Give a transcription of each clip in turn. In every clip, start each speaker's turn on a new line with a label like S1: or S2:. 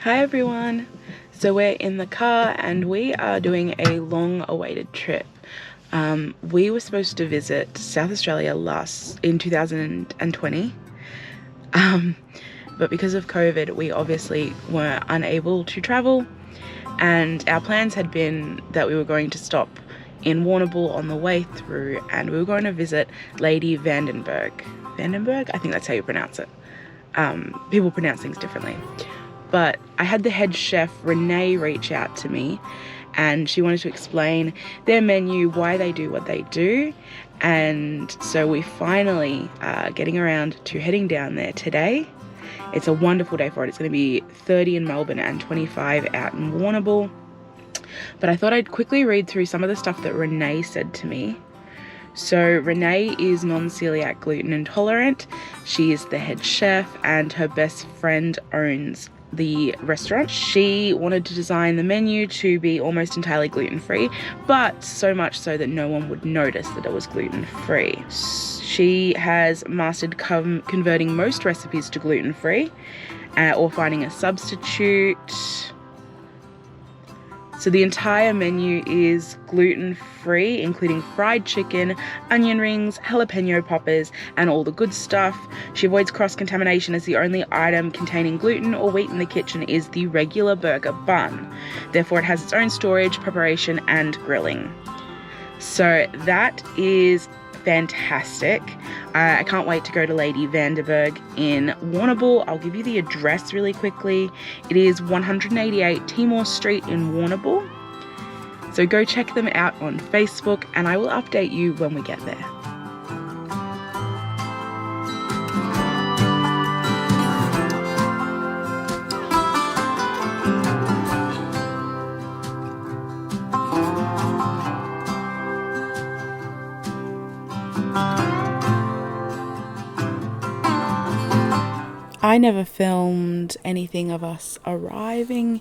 S1: Hi everyone! So we're in the car and we are doing a long-awaited trip. We were supposed to visit South Australia in 2020, but because of COVID we obviously were unable to travel, and our plans had been that we were going to stop in Warrnambool on the way through, and we were going to visit Lady Vandeburg. Vandenberg? I think that's how you pronounce it. People pronounce things differently. But I had the head chef Renee reach out to me, and she wanted to explain their menu, why they do what they do. And so we finally are getting around to heading down there today. It's a wonderful day for it. It's going to be 30 in Melbourne and 25 out in Warrnambool. But I thought I'd quickly read through some of the stuff that Renee said to me. So Renee is non-celiac, gluten intolerant. She is the head chef and her best friend owns the restaurant. She wanted to design the menu to be almost entirely gluten-free, but so much so that no one would notice that it was gluten-free. She has mastered converting most recipes to gluten-free or finding a substitute. So the entire menu is gluten-free, including fried chicken, onion rings, jalapeno poppers, and all the good stuff. She avoids cross-contamination, as the only item containing gluten or wheat in the kitchen is the regular burger bun. Therefore, it has its own storage, preparation, and grilling. So that is fantastic. I can't wait to go to Lady Vandeburg in Warrnambool. I'll give you the address really quickly. It is 188 Timor Street in Warrnambool. So go check them out on Facebook and I will update you when we get there. I never filmed anything of us arriving,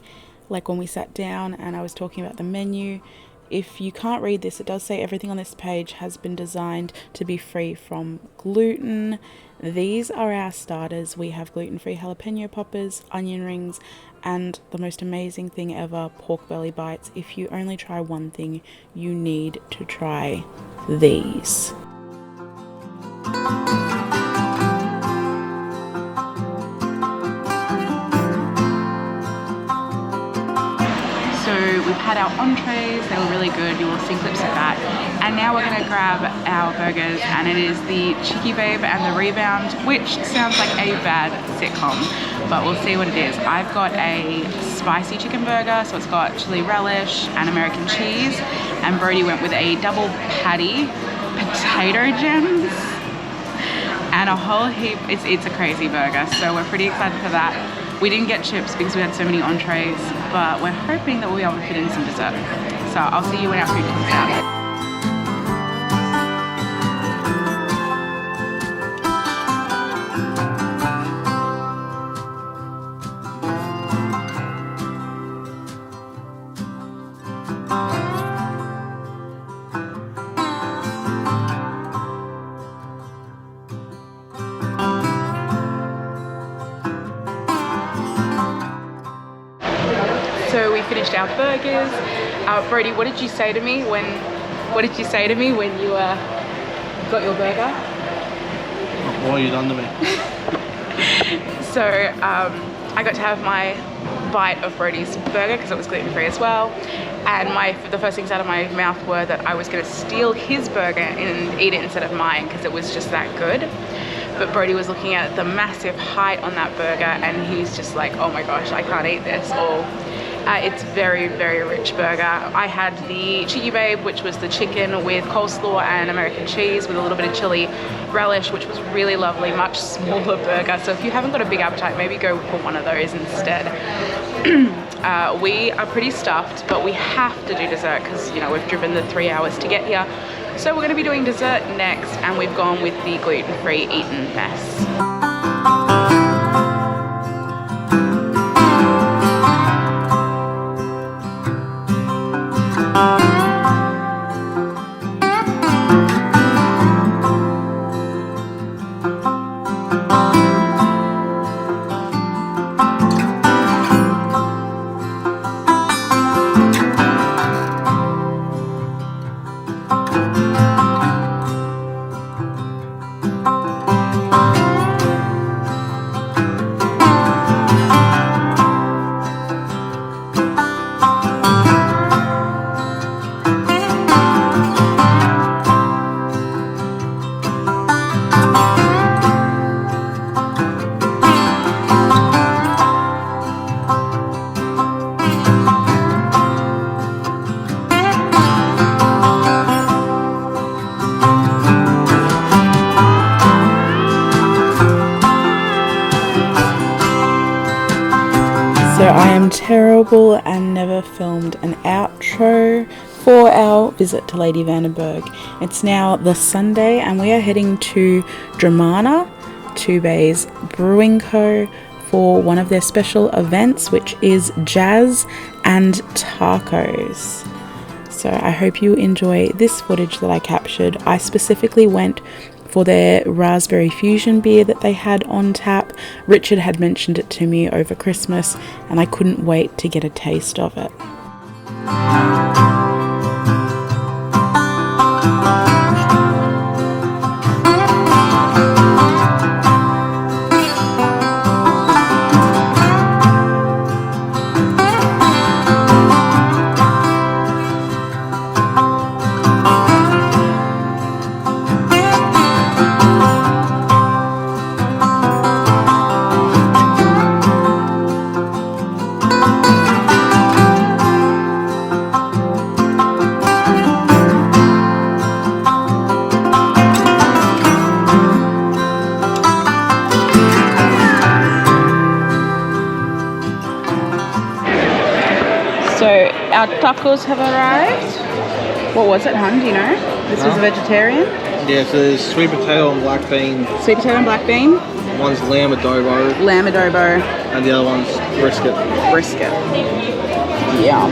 S1: like when we sat down and I was talking about the menu. If you can't read this, it does say everything on this page has been designed to be free from gluten. These are our starters. We have gluten-free jalapeno poppers, onion rings, and the most amazing thing ever, pork belly bites. If you only try one thing, you need to try these. We've had our entrees, they were really good, you will see clips of that. And now we're going to grab our burgers, and it is the Cheeky Babe and the Rebound, which sounds like a bad sitcom, but we'll see what it is. I've got a spicy chicken burger, so it's got chili relish and American cheese, and Brody went with a double patty, potato gems, and a whole heap. It's a crazy burger, so we're pretty excited for that. We didn't get chips because we had so many entrees, but we're hoping that we'll be able to fit in some dessert. So I'll see you when our food comes out. So we finished our burgers. Brody, what did you say to me when you got your burger?
S2: What are you done to me?
S1: So I got to have my bite of Brody's burger because it was gluten-free as well. And the first things out of my mouth were that I was going to steal his burger and eat it instead of mine because it was just that good. But Brody was looking at the massive height on that burger and he's just like, oh my gosh, I can't eat this. Or it's very, very rich burger. I had the Cheeky Babe, which was the chicken with coleslaw and American cheese with a little bit of chili relish, which was really lovely, much smaller burger. So if you haven't got a big appetite, maybe go for one of those instead. We are pretty stuffed, but we have to do dessert because, you know, we've driven the 3 hours to get here. So we're going to be doing dessert next, and we've gone with the gluten-free Eton mess. terrible and never filmed an outro for our visit to Lady Vandeburg. It's now the Sunday and we are heading to Dromana, Two Bays Brewing Co, for one of their special events, which is jazz and tacos. So I hope you enjoy this footage that I captured. I specifically went for their raspberry fusion beer that they had on tap. Richard had mentioned it to me over Christmas and I couldn't wait to get a taste of it. So our tacos have arrived. What was it, hun? Do you know? This was a vegetarian.
S2: Yeah, so there's sweet potato and black bean.
S1: Sweet potato and black bean.
S2: One's lamb adobo.
S1: Lamb adobo.
S2: And the other one's brisket.
S1: Brisket. Yeah.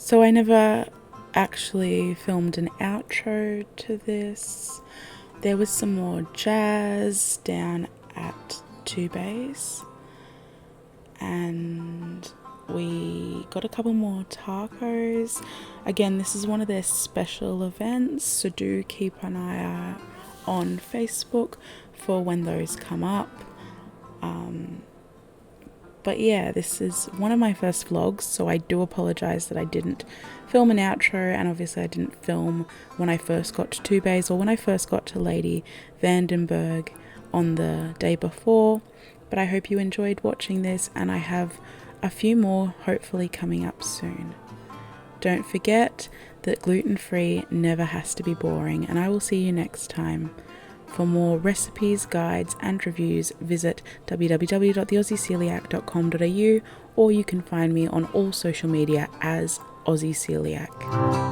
S1: So I never actually filmed an outro to this. There was some more jazz down at Two Bays and we got a couple more tacos. Again, this is one of their special events, so do keep an eye out on Facebook for when those come up. But yeah, this is one of my first vlogs, so I do apologise that I didn't film an outro, and obviously I didn't film when I first got to Two Bays or when I first got to Lady Vandeburg on the day before. But I hope you enjoyed watching this, and I have a few more hopefully coming up soon. Don't forget that gluten-free never has to be boring, and I will see you next time. For more recipes, guides and reviews, visit www.theaussiecoeliac.com.au, or you can find me on all social media as Aussie Coeliac.